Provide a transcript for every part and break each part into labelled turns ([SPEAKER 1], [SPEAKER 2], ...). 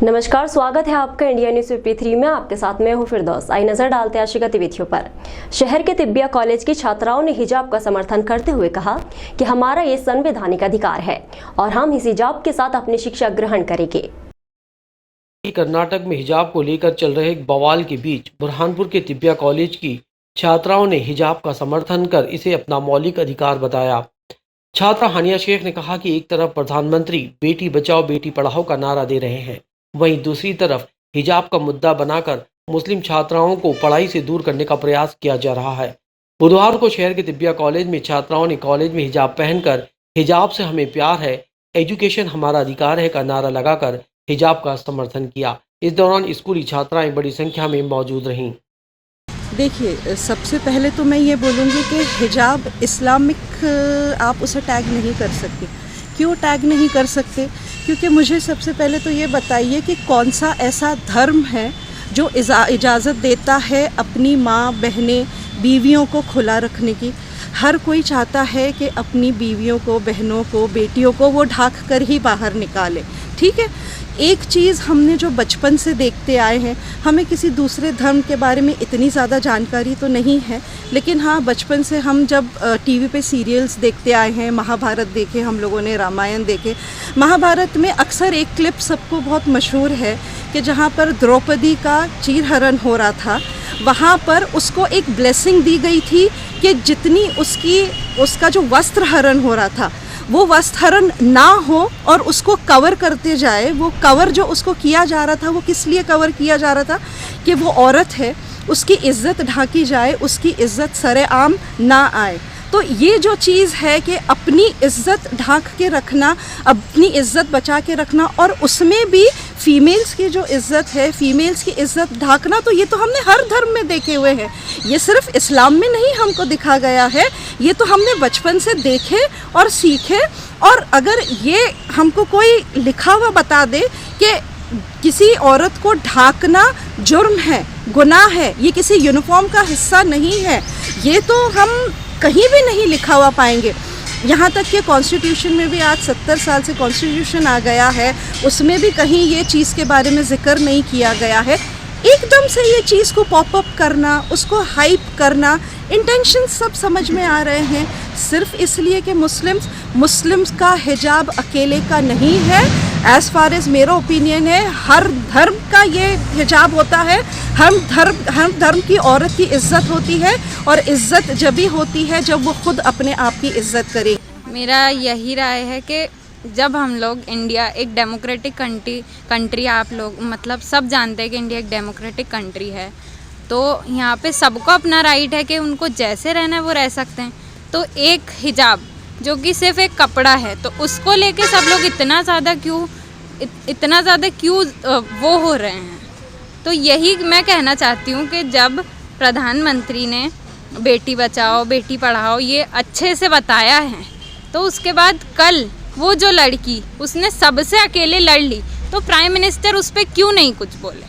[SPEAKER 1] नमस्कार, स्वागत है आपका इंडिया न्यूज यूपी3 में। आपके साथ मैं हूं फिरदौस। आई नजर डालते हैं आज की गतिविधियों पर। शहर के तिब्बिया कॉलेज की छात्राओं ने हिजाब का समर्थन करते हुए कहा कि हमारा ये संवैधानिक अधिकार है और हम इस हिजाब के साथ अपनी शिक्षा ग्रहण करेंगे।
[SPEAKER 2] कर्नाटक में हिजाब को लेकर चल रहे एक बवाल के बीच बुरहानपुर के तिब्बिया कॉलेज की छात्राओं ने हिजाब का समर्थन कर इसे अपना मौलिक अधिकार बताया। छात्रा हानिया शेख ने कहा कि एक तरफ प्रधानमंत्री बेटी बचाओ बेटी पढ़ाओ का नारा दे रहे हैं, वहीं दूसरी तरफ हिजाब का मुद्दा बनाकर मुस्लिम छात्राओं को पढ़ाई से दूर करने का प्रयास किया जा रहा है। बुधवार को शहर के तिब्बिया कॉलेज में छात्राओं ने कॉलेज में हिजाब पहनकर हिजाब से हमें प्यार है, एजुकेशन हमारा अधिकार है का नारा लगाकर हिजाब का समर्थन किया। इस दौरान स्कूली छात्राएं बड़ी संख्या में मौजूद रहीं।
[SPEAKER 3] देखिए, सबसे पहले तो मैं ये बोलूँगी कि हिजाब इस्लामिक आप उसे टैग नहीं कर सकते। क्यों टैग नहीं कर सकते? क्योंकि मुझे सबसे पहले तो ये बताइए कि कौन सा ऐसा धर्म है जो इजाज़त देता है अपनी माँ, बहनें, बीवियों को खुला रखने की। हर कोई चाहता है कि अपनी बीवियों को, बहनों को, बेटियों को वो ढाक कर ही बाहर निकाले। ठीक है, एक चीज़ हमने जो बचपन से देखते आए हैं, हमें किसी दूसरे धर्म के बारे में इतनी ज़्यादा जानकारी तो नहीं है, लेकिन हाँ, बचपन से हम जब टीवी पे सीरियल्स देखते आए हैं, महाभारत देखे हम लोगों ने, रामायण देखे। महाभारत में अक्सर एक क्लिप सबको बहुत मशहूर है कि जहाँ पर द्रौपदी का चीरहरण हो रहा था, वहाँ पर उसको एक ब्लेसिंग दी गई थी कि जितनी उसका जो वस्त्र हरण हो रहा था वो वस्त्र हरण ना हो और उसको कवर करते जाए। वो कवर जो उसको किया जा रहा था, वो किस लिए कवर किया जा रहा था कि वो औरत है, उसकी इज्जत ढाकी जाए, उसकी इज्जत सरेआम ना आए। तो ये जो चीज़ है कि अपनी इज्जत ढाक के रखना, अपनी इज्जत बचा के रखना, और उसमें भी फीमेल्स की जो इज्जत है, फीमेल्स की इज्जत ढाकना, तो ये तो हमने हर धर्म में देखे हुए हैं। ये सिर्फ इस्लाम में नहीं हमको दिखा गया है, ये तो हमने बचपन से देखे और सीखे। और अगर ये हमको कोई लिखा हुआ बता दे कि किसी औरत को ढाकना जुर्म है, गुनाह है, ये किसी यूनिफॉर्म का हिस्सा नहीं है, ये तो हम कहीं भी नहीं लिखा हुआ पाएंगे। यहाँ तक कि कॉन्स्टिट्यूशन में भी आज 70 साल से कॉन्स्टिट्यूशन आ गया है, उसमें भी कहीं ये चीज़ के बारे में जिक्र नहीं किया गया है। एकदम से ये चीज़ को पॉपअप करना, उसको हाइप करना, इंटेंशन सब समझ में आ रहे हैं, सिर्फ इसलिए कि मुस्लिम्स का हिजाब अकेले का नहीं है। एज़ फार एज़ मेरा ओपिनियन है, हर धर्म का ये हिजाब होता है। हर धर्म की औरत की इज्जत होती है, और इज्जत जब भी होती है जब वो खुद अपने आप की इज्जत करे।
[SPEAKER 4] मेरा यही राय है कि जब हम लोग, इंडिया एक डेमोक्रेटिक कंट्री, आप लोग मतलब सब जानते हैं कि इंडिया एक डेमोक्रेटिक कंट्री है, तो यहाँ पे सबको अपना राइट है कि उनको जैसे रहना है वो रह सकते हैं। तो एक हिजाब जो कि सिर्फ एक कपड़ा है, तो उसको लेके सब लोग इतना ज़्यादा क्यों वो हो रहे हैं। तो यही मैं कहना चाहती हूँ कि जब प्रधानमंत्री ने बेटी बचाओ बेटी पढ़ाओ ये अच्छे से बताया है, तो उसके बाद कल वो जो लड़की उसने सबसे अकेले लड़ ली, तो प्राइम मिनिस्टर उस पर क्यों नहीं कुछ बोले?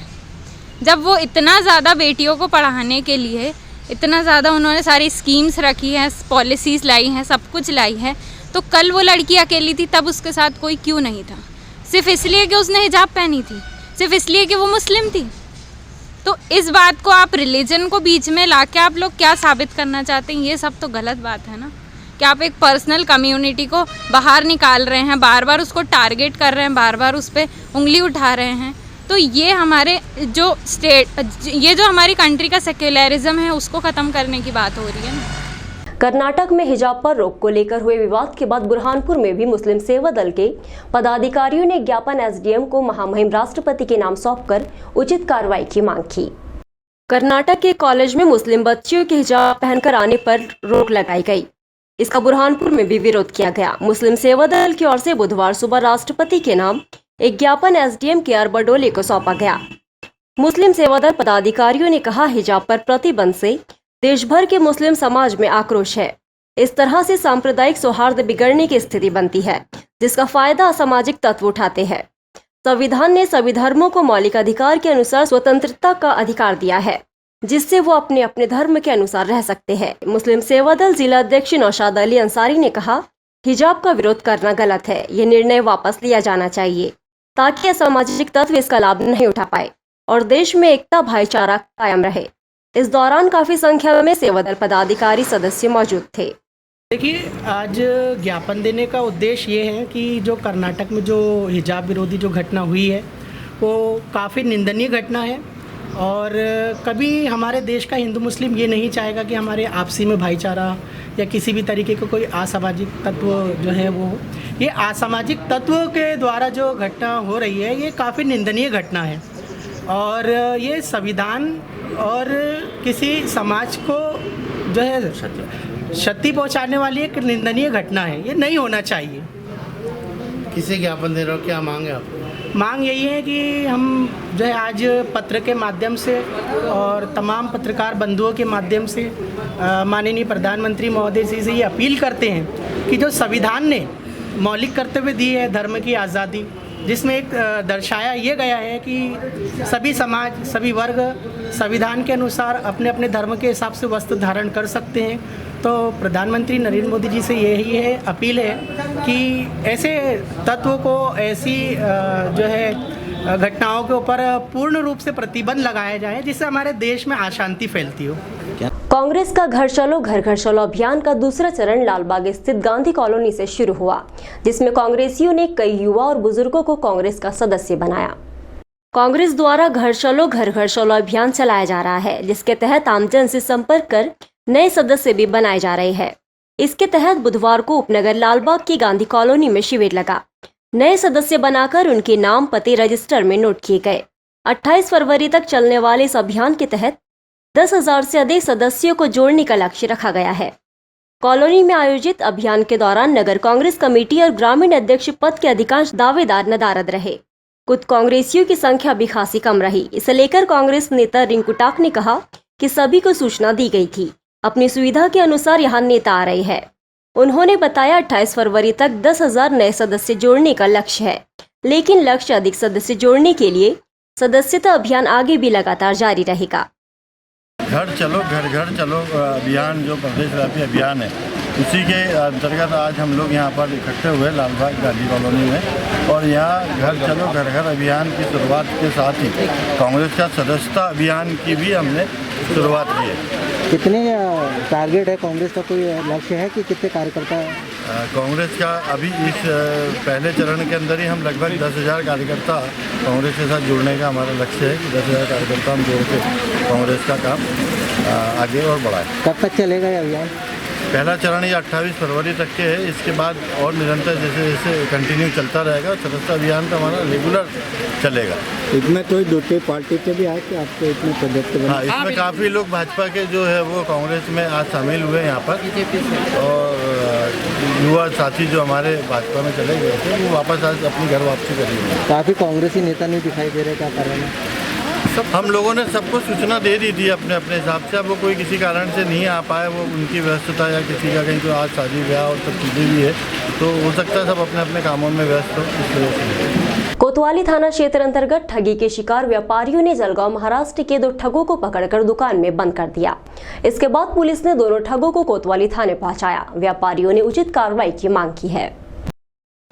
[SPEAKER 4] जब वो इतना ज़्यादा बेटियों को पढ़ाने के लिए इतना ज़्यादा उन्होंने सारी स्कीम्स रखी हैं, पॉलिसीज़ लाई हैं, सब कुछ लाई है, तो कल वो लड़की अकेली थी, तब उसके साथ कोई क्यों नहीं था? सिर्फ इसलिए कि उसने हिजाब पहनी थी, सिर्फ इसलिए कि वो मुस्लिम थी। तो इस बात को आप रिलीजन को बीच में लाके आप लोग क्या साबित करना चाहते हैं? ये सब तो गलत बात है ना, कि आप एक पर्सनल कम्युनिटी को बाहर निकाल रहे हैं, बार बार उसको टारगेट कर रहे हैं, बार बार उस पर उंगली उठा रहे हैं। तो ये हमारे जो हमारी कंट्री का सेक्युलरिज्म है उसको ख़त्म करने की बात हो रही है ना।
[SPEAKER 1] कर्नाटक में हिजाब पर रोक को लेकर हुए विवाद के बाद बुरहानपुर में भी मुस्लिम सेवा दल के पदाधिकारियों ने ज्ञापन एसडीएम को महामहिम राष्ट्रपति के नाम सौंपकर उचित कार्रवाई की मांग की। कर्नाटक के कॉलेज में मुस्लिम बच्चियों के हिजाब पहनकर आने पर रोक लगाई गई। इसका बुरहानपुर में भी विरोध किया गया। मुस्लिम सेवा दल की ओर से बुधवार सुबह राष्ट्रपति के नाम एक ज्ञापन एसडीएम के अरबडोले को सौंपा गया। मुस्लिम सेवा दल पदाधिकारियों ने कहा, हिजाब पर प्रतिबंध से देश भर के मुस्लिम समाज में आक्रोश है। इस तरह से सांप्रदायिक सौहार्द बिगड़ने की स्थिति बनती है, जिसका फायदा असामाजिक तत्व उठाते हैं। संविधान ने सभी धर्मों को मौलिक अधिकार के अनुसार स्वतंत्रता का अधिकार दिया है, जिससे वो अपने अपने धर्म के अनुसार रह सकते हैं। मुस्लिम सेवा दल जिला अध्यक्ष नौशाद अली अंसारी ने कहा, हिजाब का विरोध करना गलत है, ये निर्णय वापस लिया जाना चाहिए। ताकि असामाजिक तत्व इसका लाभ नहीं उठा पाए और देश में एकता भाईचारा कायम रहे। इस दौरान काफी संख्या में सेवादल पदाधिकारी सदस्य मौजूद थे।
[SPEAKER 5] देखिए, आज ज्ञापन देने का उद्देश्य ये है कि जो कर्नाटक में जो हिजाब विरोधी जो घटना हुई है वो काफ़ी निंदनीय घटना है और कभी हमारे देश का हिंदू मुस्लिम ये नहीं चाहेगा कि हमारे आपसी में भाईचारा या किसी भी तरीके का कोई असामाजिक तत्व जो है वो, ये असामाजिक तत्व के द्वारा जो घटना हो रही है ये काफ़ी निंदनीय घटना है और ये संविधान और किसी समाज को जो है क्षति पहुंचाने वाली एक निंदनीय घटना है। ये नहीं होना चाहिए।
[SPEAKER 6] किसे ज्ञापन दे रहे हो, क्या मांग है आपको?
[SPEAKER 5] मांग यही है कि हम जो है आज पत्र के माध्यम से और तमाम पत्रकार बंधुओं के माध्यम से माननीय प्रधानमंत्री महोदय जी से ये अपील करते हैं कि जो संविधान ने मौलिक कर्तव्य दी है, धर्म की आज़ादी, जिसमें एक दर्शाया ये गया है कि सभी समाज सभी वर्ग संविधान के अनुसार अपने अपने धर्म के हिसाब से वस्त्र धारण कर सकते हैं। तो प्रधानमंत्री नरेंद्र मोदी जी से यही है अपील है कि ऐसे तत्वों को, ऐसी जो है घटनाओं के ऊपर पूर्ण रूप से प्रतिबंध लगाया जाए जिससे हमारे देश में अशांति फैलती हो।
[SPEAKER 1] कांग्रेस का घर घर चलो अभियान का दूसरा चरण लालबाग स्थित गांधी कॉलोनी से शुरू हुआ, जिसमें कांग्रेसियों ने कई युवा और बुजुर्गों को कांग्रेस का सदस्य बनाया। कांग्रेस द्वारा घर चलो अभियान चलाया जा रहा है, जिसके तहत आमजन से संपर्क कर नए सदस्य भी बनाए जा रहे हैं। इसके तहत बुधवार को उपनगर लालबाग की गांधी कॉलोनी में शिविर लगा। नए सदस्य बनाकर उनके नाम पते रजिस्टर में नोट किए गए। 28 फरवरी तक चलने वाले इस अभियान के तहत 10,000 से अधिक सदस्यों को जोड़ने का लक्ष्य रखा गया है। कॉलोनी में आयोजित अभियान के दौरान नगर कांग्रेस कमेटी और ग्रामीण अध्यक्ष पद के अधिकांश दावेदार नदारद रहे। कुछ कांग्रेसियों की संख्या भी खासी कम रही। इसे लेकर कांग्रेस नेता रिंकू टाक ने कहा कि सभी को सूचना दी गई थी, अपनी सुविधा के अनुसार यहाँ नेता आ रहे हैं। उन्होंने बताया 28 फरवरी तक 10,000 नए सदस्य जोड़ने का लक्ष्य है, लेकिन लक्ष्य अधिक सदस्य जोड़ने के लिए सदस्यता अभियान आगे भी लगातार जारी रहेगा।
[SPEAKER 6] घर चलो अभियान जो प्रदेशव्यापी अभियान है, उसी के अंतर्गत आज हम लोग यहाँ पर इकट्ठे हुए लालबाग गांधी कॉलोनी में और यहाँ घर चलो घर अभियान की शुरुआत के साथ ही कांग्रेस का सदस्यता अभियान की भी हमने शुरुआत की है।
[SPEAKER 7] कितने टारगेट है कांग्रेस का, कोई लक्ष्य है कि कितने कार्यकर्ता?
[SPEAKER 6] कांग्रेस का अभी इस पहले चरण के अंदर ही हम लगभग 10,000 कार्यकर्ता कांग्रेस के साथ जुड़ने का हमारा लक्ष्य है कि 10,000 कार्यकर्ता हम जोड़ के कांग्रेस का काम आगे और बढ़ाएं।
[SPEAKER 7] कब तक चलेगा ये अभियान?
[SPEAKER 6] पहला चरण ये 28 फरवरी तक के है। इसके बाद और निरंतर जैसे जैसे कंटिन्यू चलता रहेगा। सदस्यता अभियान तो हमारा रेगुलर चलेगा।
[SPEAKER 7] इसमें तो दूसरी पार्टी के भी आए कि आपको इसमें सदस्य बने?
[SPEAKER 6] हाँ, इसमें काफ़ी लोग भाजपा के जो है वो कांग्रेस में आज शामिल हुए यहाँ पर और युवा साथी जो हमारे भाजपा में चले गए थे वो वापस आज अपनी घर वापसी कर रही है।
[SPEAKER 7] काफ़ी कांग्रेसी नेता नहीं दिखाई दे रहे, क्या कारण है?
[SPEAKER 6] हम लोगों ने सबको सूचना दे दी थी अपने अपने हिसाब से। अब वो कोई किसी कारण से नहीं आ पाए, वो उनकी व्यस्तता या किसी का कहीं तो आज शादी ब्याह और सब चीज़ें भी है, तो हो सकता है सब अपने अपने कामों में व्यस्त हो, इस वजह से।
[SPEAKER 1] कोतवाली थाना क्षेत्र अंतर्गत ठगी के शिकार व्यापारियों ने जलगांव महाराष्ट्र के 2 ठगों को पकड़कर दुकान में बंद कर दिया। इसके बाद पुलिस ने दोनों ठगों को कोतवाली थाने पहुंचाया। व्यापारियों ने उचित कार्रवाई की मांग की है।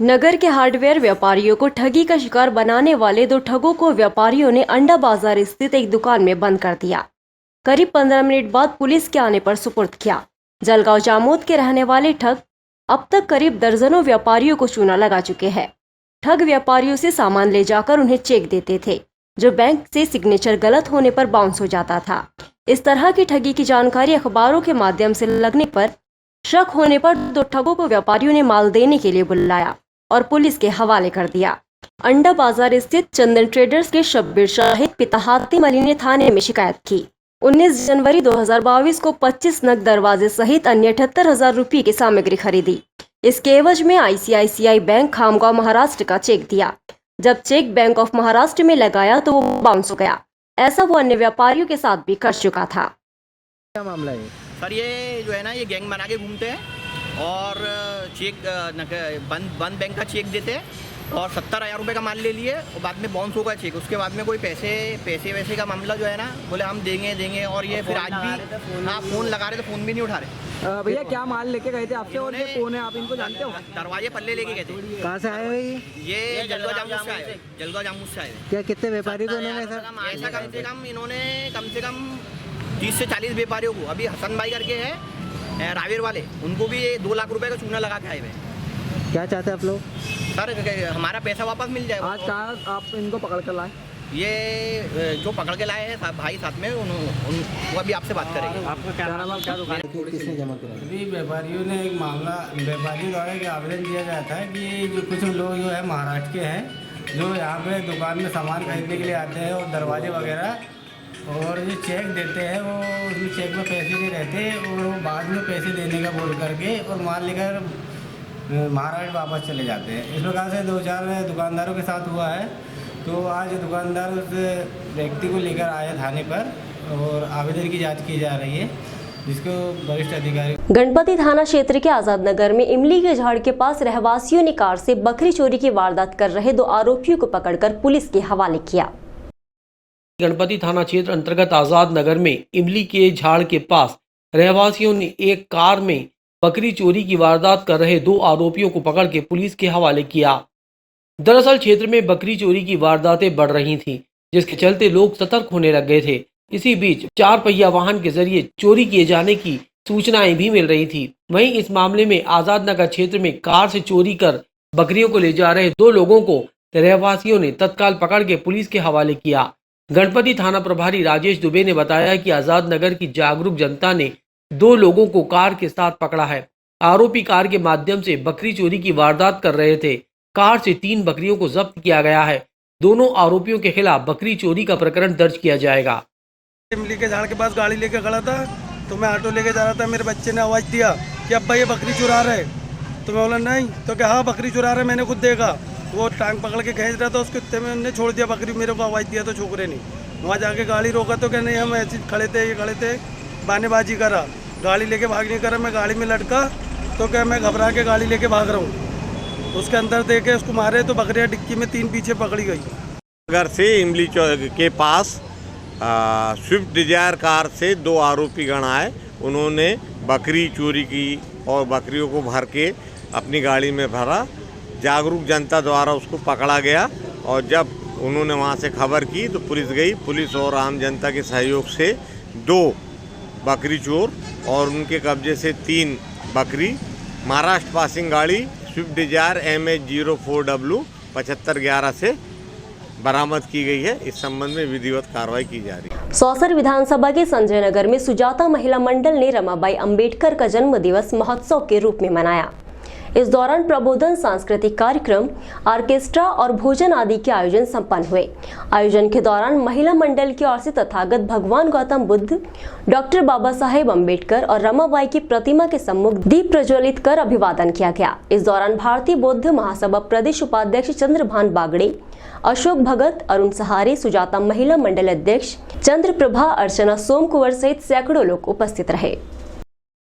[SPEAKER 1] नगर के हार्डवेयर व्यापारियों को ठगी का शिकार बनाने वाले 2 ठगों को व्यापारियों ने अंडा बाजार स्थित एक दुकान में बंद कर दिया। करीब 15 मिनट बाद पुलिस के आने पर सुपुर्द किया। जलगांव जामोद के रहने वाले ठग अब तक करीब दर्जनों व्यापारियों को चूना लगा चुके हैं। ठग व्यापारियों से सामान ले जाकर उन्हें चेक देते थे, जो बैंक से सिग्नेचर गलत होने पर बाउंस हो जाता था। इस तरह की ठगी की जानकारी अखबारों के माध्यम से लगने पर शक होने पर 2 ठगों को व्यापारियों ने माल देने के लिए बुलाया और पुलिस के हवाले कर दिया। अंडा बाजार स्थित चंदन ट्रेडर्स के शब्बीर शाहिद पिता हातिम अली ने थाने में शिकायत की। 19 जनवरी 2022 को 25 नग दरवाजे सहित अन्य 78,000 रुपये की सामग्री खरीदी। इसके एवज में ICICI बैंक खामगांव महाराष्ट्र का चेक दिया। जब चेक बैंक ऑफ महाराष्ट्र में लगाया तो वो बाउंस हो गया। ऐसा वो अन्य व्यापारियों के साथ भी कर चुका था।
[SPEAKER 7] क्या मामला है?
[SPEAKER 8] सर ये जो है ना, ये गैंग बना के घूमते हैं और चेक बंद बैंक का चेक देते और 70,000 रुपये का माल ले लिए और बाद में बाउंस होगा चेक। उसके बाद में कोई पैसे वैसे का मामला जो है ना, बोले हम देंगे और ये फिर आज भी हाँ फ़ोन लगा रहे थे, फ़ोन भी नहीं उठा रहे।
[SPEAKER 7] भैया क्या माल लेके गए थे आपसे और ये कौन है, आप इनको जानते हो?
[SPEAKER 8] दरवाजे पल्ले लेके गए थे।
[SPEAKER 7] कहाँ से आए हो
[SPEAKER 8] ये जलगांव जामुन से आए, जलगांव जामुन से आए।
[SPEAKER 7] क्या कितने व्यापारी को इन्होंने
[SPEAKER 8] ऐसा कम से कम 30 से 40 व्यापारियों को, अभी हसन भाई करके है रावेर वाले, उनको भी 2 लाख रुपए का चूना लगा के आए हुए। क्या चाहते हैं आप लोग? सर हमारा पैसा वापस मिल जाए। आज कहाँ आप इनको पकड़ कर लाए? ये जो पकड़ के लाए हैं भाई साथ में, वो अभी आपसे बात करेंगे। आपका क्या नाम है, क्या दुकान है?
[SPEAKER 7] किसने जमा करा?
[SPEAKER 9] अभी व्यापारियों ने एक मामला, व्यापारी द्वारा एक आवेदन दिया गया था कि जो कुछ लोग जो है महाराष्ट्र के हैं, जो यहाँ पे दुकान में सामान खरीदने के लिए आते हैं और दरवाजे वगैरह और जो चेक देते हैं वो उसमें चेक में पैसे नहीं रहते और वो बाद में पैसे देने का बोल करके और माल लेकर महाराष्ट्र वापस चले जाते हैं। इस प्रकार से 2-4 दुकानदारों के साथ हुआ है। तो आज दुकानदार उस व्यक्ति को लेकर आए थाने पर और आवेदन की जांच की जा रही है, जिसको वरिष्ठ अधिकारी।
[SPEAKER 1] गणपति थाना क्षेत्र के आजाद नगर में इमली के झाड़ के पास रहवासियों ने कार से बकरी चोरी की वारदात कर रहे 2 आरोपियों को पकड़कर पुलिस के हवाले किया।
[SPEAKER 2] गणपति थाना क्षेत्र अंतर्गत आजाद नगर में इमली के झाड़ के पास रहवासियों ने एक कार में बकरी चोरी की वारदात कर रहे 2 आरोपियों को पकड़ के पुलिस के हवाले किया। दरअसल क्षेत्र में बकरी चोरी की वारदातें बढ़ रही थीं, जिसके चलते लोग सतर्क होने लग गए थे। इसी बीच 4 पहिया वाहन के जरिए चोरी किए जाने की सूचनाएं भी मिल रही थी। वहीं इस मामले में आजाद नगर क्षेत्र में कार से चोरी कर बकरियों को ले जा रहे 2 लोगों को रहवासियों ने तत्काल पकड़ के पुलिस के हवाले किया। गणपति थाना प्रभारी राजेश दुबे ने बताया कि आजाद नगर की जागरूक जनता ने 2 लोगों को कार के साथ पकड़ा है। आरोपी कार के माध्यम से बकरी चोरी की वारदात कर रहे थे। कार से 3 बकरियों को जब्त किया गया है। दोनों आरोपियों के खिलाफ बकरी चोरी का प्रकरण दर्ज किया जाएगा।
[SPEAKER 9] इमली के झाड़ के पास गाड़ी लेके खड़ा था, तो मैं ऑटो लेके जा रहा था। मेरे बच्चे ने आवाज़ दिया कि अब्बा ये बकरी चुरा रहे। तो मैं बोला नहीं, तो क्या हाँ बकरी चुरा रहे, मैंने खुद देखा। वो टांग पकड़ के खींच रहा था, उसके कुत्ते में उन्होंने छोड़ दिया बकरी। मेरे को आवाज़ दिया तो छोकरे नहीं, वहाँ जाके गाड़ी रोका तो क्या नहीं, हम ऐसे खड़े थे बहानेबाजी करा, गाड़ी लेके भाग नहीं करा। मैं गाड़ी में लटका तो क्या मैं घबरा के गाड़ी लेके भाग रहा हूँ। उसके अंदर देखे उसको मारे तो बकरियाँ डिक्की में 3 पीछे पकड़ी गई।
[SPEAKER 10] नगर से इमली चौक के पास स्विफ्ट डिजायर कार से 2 आरोपी गण आए। उन्होंने बकरी चोरी की और बकरियों को भर के अपनी गाड़ी में भरा। जागरूक जनता द्वारा उसको पकड़ा गया और जब उन्होंने वहाँ से खबर की तो पुलिस गई। पुलिस और आम जनता के सहयोग से 2 बकरी चोर और उनके कब्जे से 3 बकरी महाराष्ट्र पासिंग गाड़ी स्विफ्ट डिजायर MH04W 7511 से बरामद की गई है। इस संबंध में विधिवत कार्रवाई की जा रही है।
[SPEAKER 1] सौसर विधानसभा के संजय नगर में सुजाता महिला मंडल ने रमाबाई अंबेडकर का जन्म दिवस महोत्सव के रूप में मनाया। इस दौरान प्रबोधन, सांस्कृतिक कार्यक्रम, ऑर्केस्ट्रा और भोजन आदि के आयोजन संपन्न हुए। आयोजन के दौरान महिला मंडल की ओर से तथागत भगवान गौतम बुद्ध, डॉक्टर बाबा साहेब अम्बेडकर और रमाबाई की प्रतिमा के सम्मुख दीप प्रज्वलित कर अभिवादन किया गया। इस दौरान भारतीय बौद्ध महासभा प्रदेश उपाध्यक्ष चंद्रभान बागड़े, अशोक भगत, अरुण सहारे, सुजाता महिला मंडल अध्यक्ष चंद्र प्रभा, अर्चना सोम कुंवर सहित सैकड़ों लोग उपस्थित रहे।